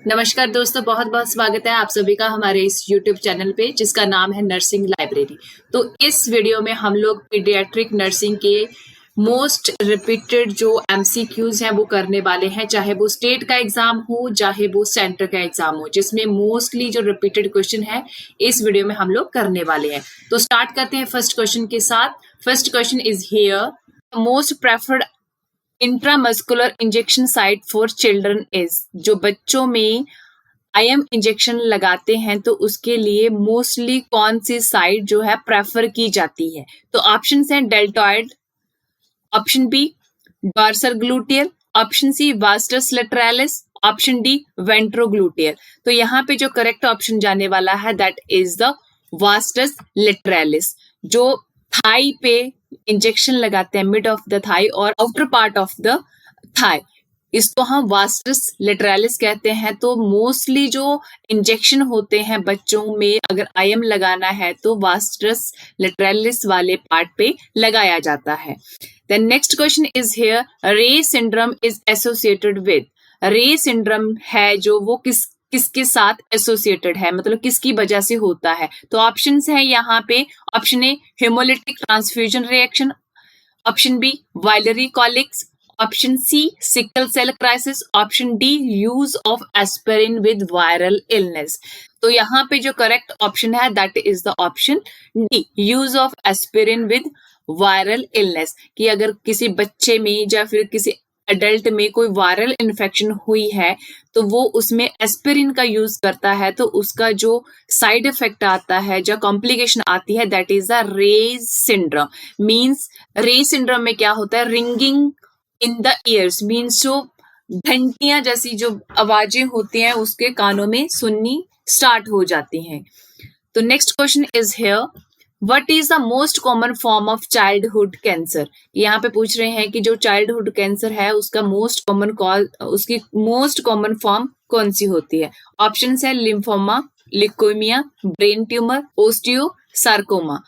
नमस्कार दोस्तों, बहुत बहुत स्वागत है आप सभी का हमारे इस YouTube चैनल पे जिसका नाम है नर्सिंग लाइब्रेरी। तो इस वीडियो में हम लोग पीडियाट्रिक नर्सिंग के मोस्ट रिपीटेड जो MCQs हैं वो करने वाले हैं, चाहे वो स्टेट का एग्जाम हो चाहे वो सेंटर का एग्जाम हो, जिसमें मोस्टली जो रिपीटेड क्वेश्चन है इस वीडियो में हम लोग करने वाले हैं। तो स्टार्ट करते हैं फर्स्ट क्वेश्चन के साथ। First question is here, most preferred intramuscular injection site for children is. जो बच्चों में IM इंजेक्शन लगाते हैं तो उसके लिए मोस्टली कौन सी साइट जो है प्रेफर की जाती है? तो ऑप्शंस हैं deltoid, option B dorsal gluteal, option C vastus lateralis, option D ventrogluteal. तो यहाँ पे जो करेक्ट ऑप्शन जाने वाला है that is the vastus lateralis. जो थाई पे इंजेक्शन लगाते हैं, मिड ऑफ द थाई और outer part of the thigh, इसको हम वास्टस लेटरालिस कहते हैं। तो मोस्टली जो इंजेक्शन होते हैं बच्चों में अगर IM लगाना है तो वास्टस लेटरालिस वाले पार्ट पे लगाया जाता है। Then next question is here, Reye syndrome is associated with. Reye syndrome है जो वो किसके साथ एसोसिएटेड है, मतलब किसकी वजह से होता है? तो ऑप्शंस है यहाँ पे, option A haemolytic transfusion reaction, option B biliary colics, option C sickle cell crisis, option D use of aspirin with viral illness. तो यहाँ पे जो करेक्ट ऑप्शन है that is the option D, use of aspirin with viral illness. कि अगर किसी बच्चे में या फिर किसी एडल्ट में कोई वायरल इन्फेक्शन हुई है तो वो उसमें एस्पिरिन का यूज करता है, तो उसका जो साइड इफेक्ट आता है, जो कॉम्प्लिकेशन आती है that is the Reye's syndrome. Means Reye's syndrome में क्या होता है, ringing in the ears, means जो घंटियां जैसी जो आवाजें होती हैं उसके कानों में सुननी स्टार्ट हो जाती हैं। तो next question is here, what is the most common form of childhood cancer. यहाँ पे पूछ रहे हैं कि जो चाइल्डहुड कैंसर है उसका उसकी मोस्ट कॉमन फॉर्म कौन सी होती है? ऑप्शन है lymphoma, leukaemia, brain tumour, osteosarcoma.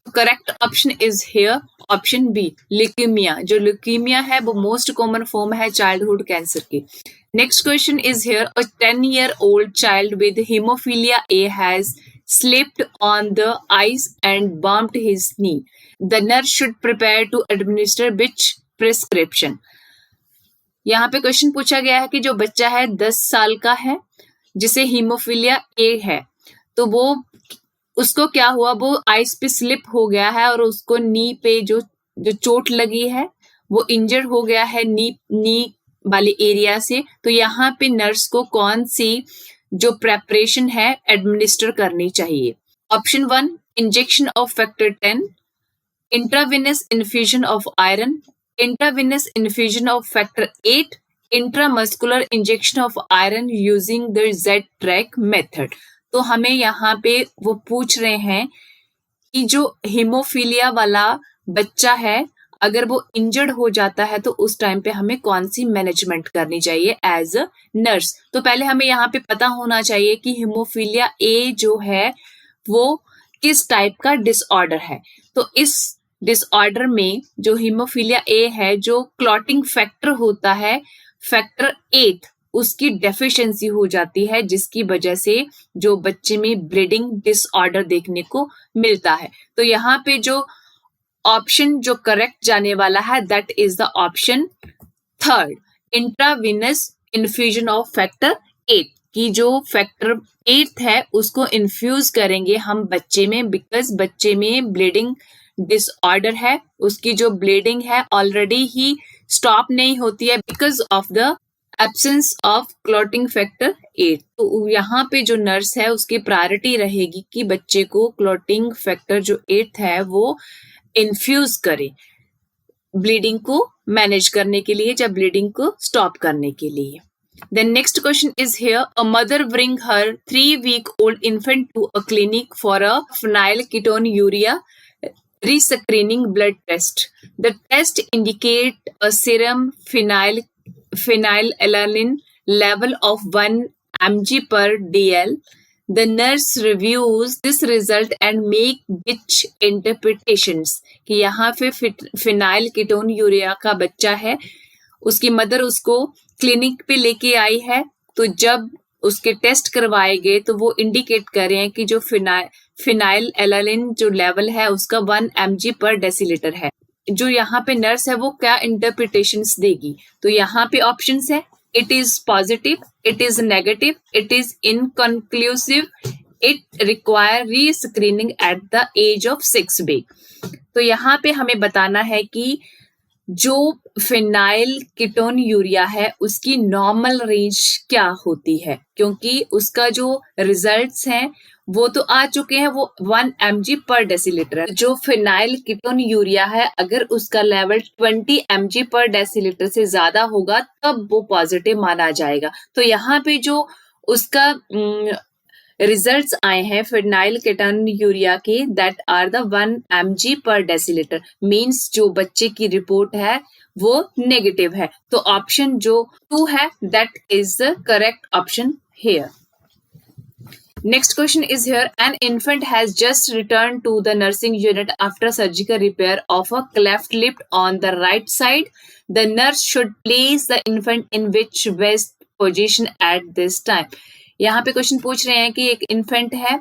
Correct option is here option B leukaemia. जो ल्यूकेमिया है वो मोस्ट कॉमन फॉर्म है चाइल्डहुड कैंसर की। Next question is here, a 10-year-old child with hemophilia A has slipped on the ice and bumped his knee. The nurse should prepare to administer which prescription? यहाँ पे question पूछा गया है कि जो बच्चा है 10 साल का है जिसे हीमोफीलिया ए है, तो वो उसको क्या हुआ, वो आइस पे स्लिप हो गया है और उसको नी पे जो चोट लगी है वो इंजर्ड हो गया है नी वाले एरिया से। तो यहाँ पे नर्स को कौन सी जो प्रेपरेशन है एडमिनिस्टर करनी चाहिए? Option 1 injection of factor 10, intravenous infusion of iron, intravenous infusion of factor 8, intramuscular injection of iron using the Z-Track method. तो हमें यहाँ पे वो पूछ रहे हैं कि जो हीमोफीलिया वाला बच्चा है अगर वो इंजर्ड हो जाता है तो उस टाइम पे हमें कौन सी मैनेजमेंट करनी चाहिए एज अ नर्स। तो पहले हमें यहाँ पे पता होना चाहिए कि हीमोफीलिया ए जो है वो किस टाइप का डिसऑर्डर है। तो इस डिसऑर्डर में जो हीमोफीलिया ए है, जो क्लॉटिंग फैक्टर होता है फैक्टर 8, उसकी डेफिशिएंसी हो जाती है, जिसकी वजह से जो बच्चे में ब्लीडिंग डिसऑर्डर देखने को मिलता है। तो यहाँ पे जो ऑप्शन जो करेक्ट जाने वाला है that is the option 3, intravenous infusion of factor 8। की जो फैक्टर 8 है उसको इन्फ्यूज करेंगे हम बच्चे में, बिकॉज बच्चे में ब्लीडिंग डिसऑर्डर है, उसकी जो ब्लीडिंग है ऑलरेडी ही स्टॉप नहीं होती है because of the absence of clotting factor 8। तो यहाँ पे जो नर्स है उसकी प्रायोरिटी रहेगी कि बच्चे को क्लॉटिंग फैक्टर जो 8 है वो इन्फ्यूज करे ब्लीडिंग को मैनेज करने के लिए, जब ब्लीडिंग को स्टॉप करने के लिए। Then next question is here, a mother bring her 3-week-old infant to a clinic for a phenylketonuria rescreening blood test. The test indicate a serum phenylalanine level of 1 mg per dl. The nurse reviews this result and make which interpretations? कि यहाँ पे phenyl ketone urea का बच्चा है, उसकी mother उसको clinic पे लेके आई है, तो जब उसके टेस्ट करवाए गए तो वो इंडिकेट कर रहे हैं कि जो फिनाइल एलानिन जो लेवल है उसका 1 mg पर डेसीलीटर है। जो यहाँ पे नर्स है वो क्या इंटरप्रिटेशंस देगी, तो यहाँ पे ऑप्शंस है it is positive, it is negative, it is inconclusive, it require rescreening at the age of 6 week. तो यहाँ पे हमें बताना है कि जो फिनाइल कीटोन यूरिया है उसकी नॉर्मल रेंज क्या होती है, क्योंकि उसका जो रिजल्ट्स हैं वो तो आ चुके हैं, वो 1 mg पर डेसीलीटर है। जो फिनाइल कीटोन यूरिया है अगर उसका लेवल 20 mg पर डेसीलीटर से ज्यादा होगा तब वो पॉजिटिव माना जाएगा। तो यहाँ पे जो उसका रिजल्ट्स आए हैं फिनाइल कीटोन यूरिया के दैट आर द 1 mg पर डेसीलीटर, मींस जो बच्चे की रिपोर्ट है वो नेगेटिव है। तो ऑप्शन जो 2 है that is the correct option here. Next question is here. An infant has just returned to the nursing unit after surgical repair of a cleft lip on the right side. The nurse should place the infant in which best position at this time. यहाँ पे question पूछ रहे हैं कि एक infant है,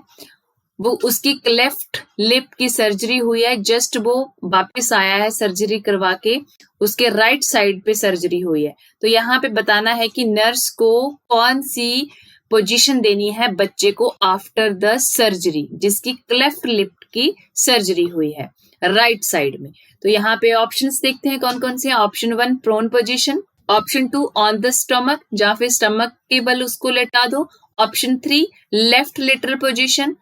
वो उसकी क्लेफ्ट लिप की सर्जरी हुई है, जस्ट वो वापस आया है सर्जरी करवा के, उसके राइट साइड पे सर्जरी हुई है। तो यहाँ पे बताना है कि नर्स को कौन सी पोजीशन देनी है बच्चे को आफ्टर द सर्जरी, जिसकी क्लेफ्ट लिप की सर्जरी हुई है राइट साइड में। तो यहाँ पे ऑप्शंस देखते हैं कौन कौन से हैं। Option 1 prone position, option 2 on the stomach जहाँ पे स्टमक के बल उसको लेटा दो, option 3 left lateral position,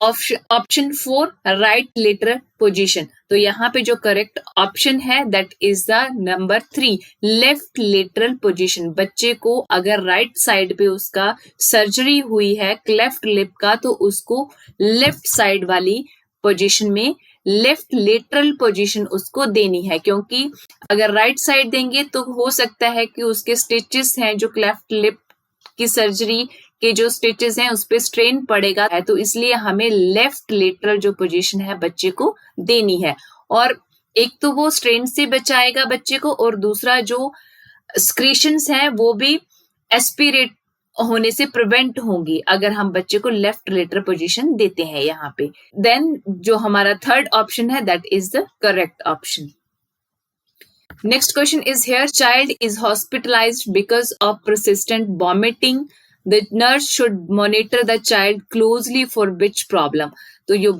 option 4 right lateral position. तो यहाँ पे जो करेक्ट ऑप्शन है that is the number 3 left lateral position. बच्चे को अगर राइट साइड पे उसका सर्जरी हुई है क्लेफ्ट लिप का तो उसको लेफ्ट साइड वाली पोजीशन में लेफ्ट लेटरल पोजीशन उसको देनी है, क्योंकि अगर राइट साइड देंगे तो हो सकता है कि उसके स्टिचेस हैं जो क्लेफ्ट लिप की सर्जरी के जो स्टिचेस हैं उस पे स्ट्रेन पड़ेगा है, तो इसलिए हमें लेफ्ट लेटरल जो पोजीशन है बच्चे को देनी है। और एक तो वो स्ट्रेन से बचाएगा बच्चे को, और दूसरा जो स्क्रीशंस हैं वो भी एस्पिरेट होने से प्रिवेंट होंगी अगर हम बच्चे को लेफ्ट लेटरल पोजीशन देते हैं यहाँ पे। देन जो हमारा थर्ड ऑप्शन है that is the correct option. Next question is here. Child is hospitalized because of persistent vomiting. The nurse should monitor the child closely for which problem? तो जो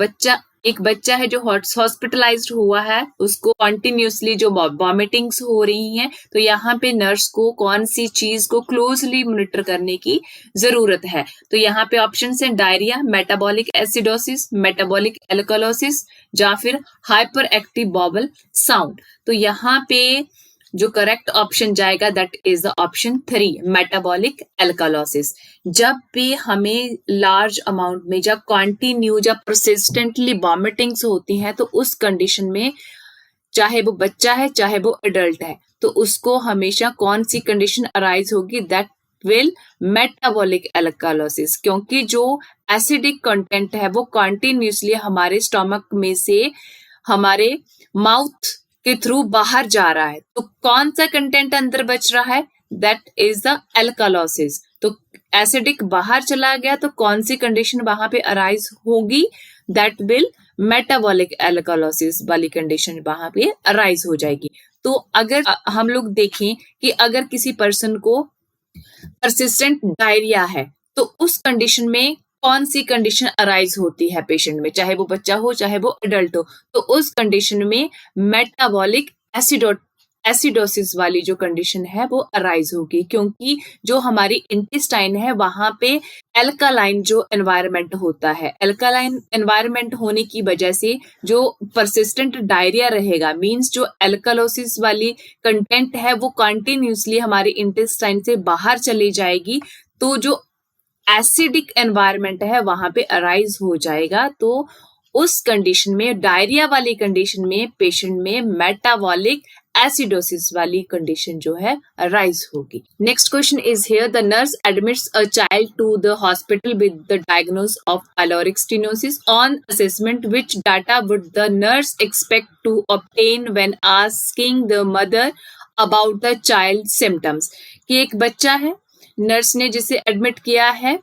एक बच्चा है जो हॉस्पिटलाइज्ड हुआ है उसको कॉन्टिन्यूसली जो वॉमिटिंग्स हो रही हैं, तो यहाँ पे नर्स को कौन सी चीज को क्लोजली मॉनिटर करने की जरूरत है। तो यहाँ पे ऑप्शन है diarrhoea, metabolic acidosis, metabolic alkalosis या फिर हाइपर एक्टिव बॉबल साउंड। तो यहाँ पे जो करेक्ट ऑप्शन जाएगा that is the option 3 metabolic alkalosis. जब भी हमें लार्ज अमाउंट में जब कॉन्टिन्यू जब परसिस्टेंटली वॉमिटिंग्स होती हैं तो उस कंडीशन में चाहे वो बच्चा है चाहे वो एडल्ट है तो उसको हमेशा कौन सी कंडीशन अराइज होगी, दैट विल मेटाबॉलिक एल्कालोसिस, क्योंकि जो एसिडिक कंटेंट है वो कॉन्टिन्यूसली हमारे स्टमक में से हमारे माउथ के थ्रू बाहर जा रहा है। तो कौन सा कंटेंट अंदर बच रहा है, दैट इज द एल्कालोसिस। तो एसिडिक बाहर चला गया तो कौन सी कंडीशन वहां पे अराइज होगी, दैट विल मेटाबॉलिक एल्कालोसिस वाली कंडीशन वहां पे अराइज हो जाएगी। तो अगर हम लोग देखें कि अगर किसी पर्सन को परसिस्टेंट डायरिया है तो उस कंडीशन में कौन सी कंडीशन अराइज होती है पेशेंट में, चाहे वो बच्चा हो चाहे वो एडल्ट हो, तो उस कंडीशन में मेटाबॉलिक एसिडोसिस वाली जो कंडीशन है वो अराइज होगी, क्योंकि जो हमारी इंटेस्टाइन है वहां पे एल्कालाइन जो एनवायरनमेंट होता है, एल्कालाइन एनवायरनमेंट होने की वजह से जो परसिस्टेंट डायरिया रहेगा, मींस जो एल्कालोसिस वाली कंटेंट है वो कंटिन्यूसली हमारी इंटेस्टाइन से बाहर चली जाएगी, तो जो एसिडिक एनवायरनमेंट है वहां पे अराइज हो जाएगा। तो उस कंडीशन में डायरिया वाली कंडीशन में पेशेंट में मेटाबॉलिक एसिडोसिस वाली कंडीशन जो है अराइज होगी। Next question is here, the nurse admits a child to the hospital with the diagnosis of pyloric stenosis on assessment, which data would the nurse expect to obtain when asking the mother about the child symptoms. कि एक बच्चा है nurse ने जिसे admit किया है,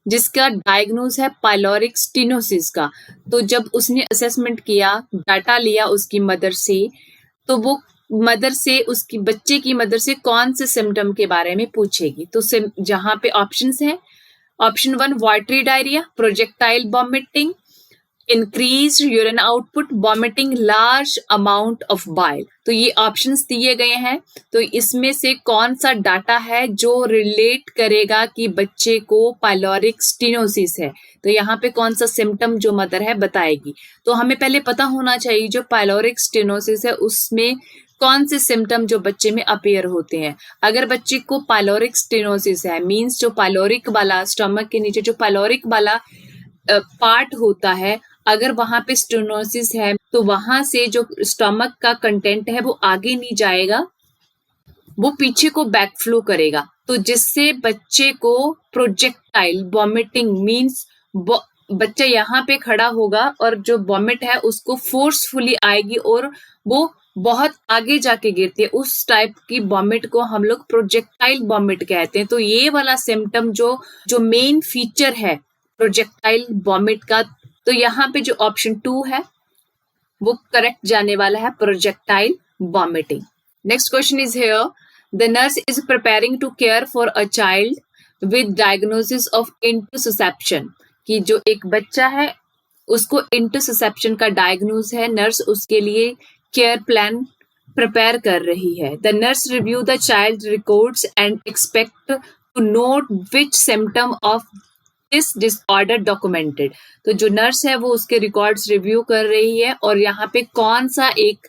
जिसका diagnose है पाइलोरिक स्टेनोसिस का। तो जब उसने असेसमेंट किया, डाटा लिया उसकी मदर से, तो वो मदर से, उसकी बच्चे की मदर से कौन से सिम्टम के बारे में पूछेगी। तो जहां पे ऑप्शंस हैं, option 1 watery diarrhoea, projectile vomiting, increase urine output, vomiting large amount of bile. तो ये ऑप्शंस दिए गए हैं। तो इसमें से कौन सा डाटा है जो रिलेट करेगा कि बच्चे को पाइलोरिक स्टेनोसिस है। तो यहाँ पे कौन सा सिम्टम जो मदर है बताएगी। तो हमें पहले पता होना चाहिए जो पाइलोरिक स्टेनोसिस है उसमें कौन से सिम्टम जो बच्चे में अपीयर होते हैं। अगर बच्चे को पाइलोरिक स्टेनोसिस है, मींस जो पाइलोरिक वाला, स्टमक के नीचे जो पाइलोरिक वाला पार्ट होता है, अगर वहां पे स्टेनोसिस है तो वहां से जो स्टमक का कंटेंट है वो आगे नहीं जाएगा, वो पीछे को बैकफ्लो करेगा। तो जिससे बच्चे को प्रोजेक्टाइल वॉमिटिंग मींस बच्चा यहाँ पे खड़ा होगा और जो वॉमिट है उसको फोर्सफुली आएगी और वो बहुत आगे जाके गिरती है। उस टाइप की वॉमिट को हम लोग प्रोजेक्टाइल वॉमिट कहते हैं। तो ये वाला सिम्टम जो मेन फीचर है प्रोजेक्टाइल वॉमिट का, तो यहाँ पे जो ऑप्शन 2 है वो करेक्ट जाने वाला है, projectile vomiting. Next question is here, the nurse is preparing to care for a child with diagnosis of interception, कि जो एक बच्चा है उसको इंटरसेप्शन का डायग्नोज है, नर्स उसके लिए केयर प्लान प्रिपेयर कर रही है। The nurse review the child records and expect to note which symptom of this disorder documented. तो जो नर्स है वो उसके रिकॉर्ड्स रिव्यू कर रही है और यहाँ पे कौन सा एक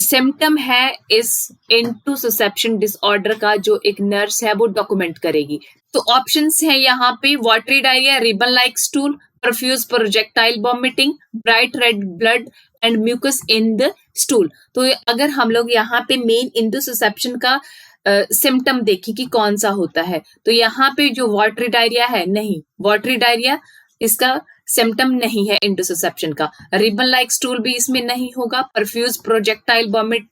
सिम्टम है इस इंटरसेप्शन डिसऑर्डर का जो एक नर्स है वो डॉक्यूमेंट करेगी। तो ऑप्शंस है यहाँ पे watery diarrhoea, ribbon like stool, profuse projectile vomiting, bright red blood and mucus in the stool. तो अगर हम लोग यहाँ पे मेन इंटरसेप्शन का सिम्टम देखें कि कौन सा होता है, तो यहाँ पे जो वाटरी डायरिया है, नहीं, वाटरी डायरिया इसका सिम्टम नहीं है इंटरसेप्शन का। रिबन लाइक स्टूल भी इसमें नहीं होगा। परफ्यूज प्रोजेक्टाइल वॉमिट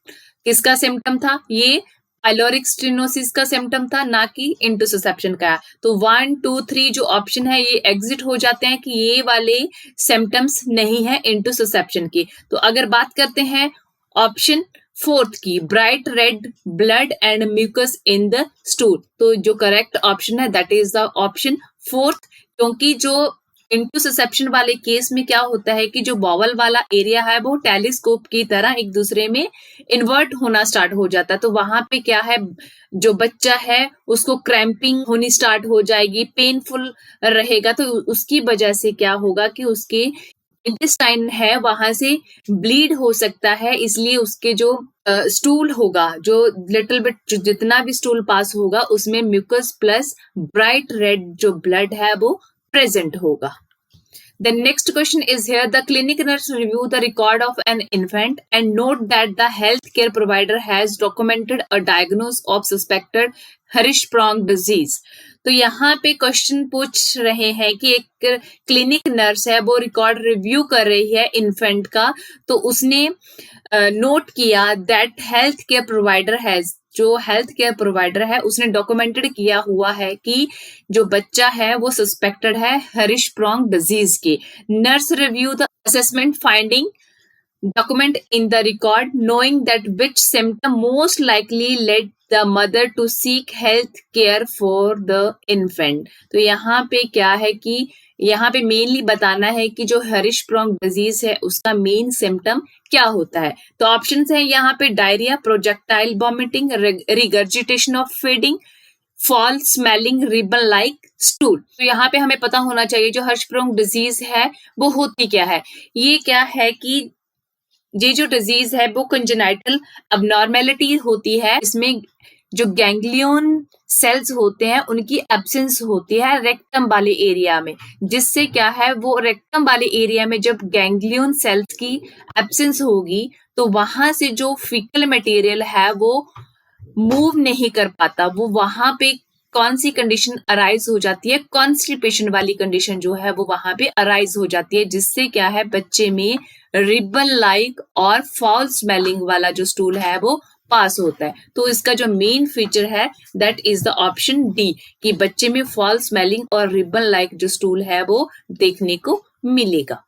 किसका सिम्टम था, ये पाइलोरिक स्टेनोसिस का सिम्टम था, ना कि इंटरसेप्शन का। तो 1, 2, 3 जो ऑप्शन है ये एग्जिट हो जाते हैं कि ये वाले सिम्टम्स नहीं है इंटरसेप्शन के। तो अगर बात करते हैं ऑप्शन 4 की, bright red blood and mucus in the stool, तो जो करेक्ट ऑप्शन है दैट इज द ऑप्शन 4, क्योंकि जो इंटरसेप्शन वाले केस में क्या होता है कि जो बॉवल वाला एरिया है वो टेलीस्कोप की तरह एक दूसरे में इन्वर्ट होना स्टार्ट हो जाता है। तो वहां पे क्या है, जो बच्चा है उसको क्रैम्पिंग होनी स्टार्ट हो जाएगी, पेनफुल रहेगा। तो उसकी वजह से क्या होगा कि उसके इंटेस्टाइन है वहां से ब्लीड हो सकता है, इसलिए उसके जो स्टूल होगा, जो लिटिल बिट जितना भी स्टूल पास होगा उसमें म्यूकस प्लस ब्राइट रेड जो ब्लड है वो प्रेजेंट होगा। The next question is here, the clinic nurse review the record of an infant and note that the healthcare provider has documented a diagnosis of suspected Hirschsprung disease। तो यहाँ पे question पूछ रहे हैं कि एक क्लिनिक नर्स है वो रिकॉर्ड रिव्यू कर रही है इन्फेंट का, तो उसने नोट किया that health care provider has, जो हेल्थ केयर प्रोवाइडर है उसने डॉक्यूमेंटेड किया हुआ है कि जो बच्चा है वो सस्पेक्टेड है हरिशप्रॉन्ग डिजीज के। Nurse review the assessment finding document in the record knowing that which symptom most likely led the mother to seek health care for the infant। तो यहाँ पे क्या है कि यहाँ पे मेनली बताना है कि जो हरिशप्रॉन्ग डिजीज है उसका मेन सिम्टम क्या होता है। तो ऑप्शंस है यहाँ पे diarrhoea, projectile vomiting, regurgitation of feeding, fall smelling, ribbon like stool. तो यहाँ पे हमें पता होना चाहिए जो हरिशप्रॉन्ग डिजीज है वो होती क्या है। ये क्या है कि ये जो डिजीज है वो कंजेनाइटल अबनॉर्मेलिटी होती है, इसमें जो गैंग्लियन सेल्स होते हैं उनकी एब्सेंस होती है रेक्टम वाले एरिया में, जिससे क्या है वो रेक्टम वाले एरिया में जब गैंग्लियन सेल्स की एब्सेंस होगी तो वहां से जो फीकल मटेरियल है वो मूव नहीं कर पाता। वो वहां पे कौन सी कंडीशन अराइज हो जाती है, कॉन्स्टिपेशन वाली कंडीशन जो है वो वहां पे अराइज हो जाती है, जिससे क्या है बच्चे में रिबन लाइक और फाउल स्मेलिंग वाला जो स्टूल है वो पास होता है। तो इसका जो मेन फीचर है that is the option D कि बच्चे में फॉल स्मेलिंग और रिबन लाइक जो स्टूल है वो देखने को मिलेगा।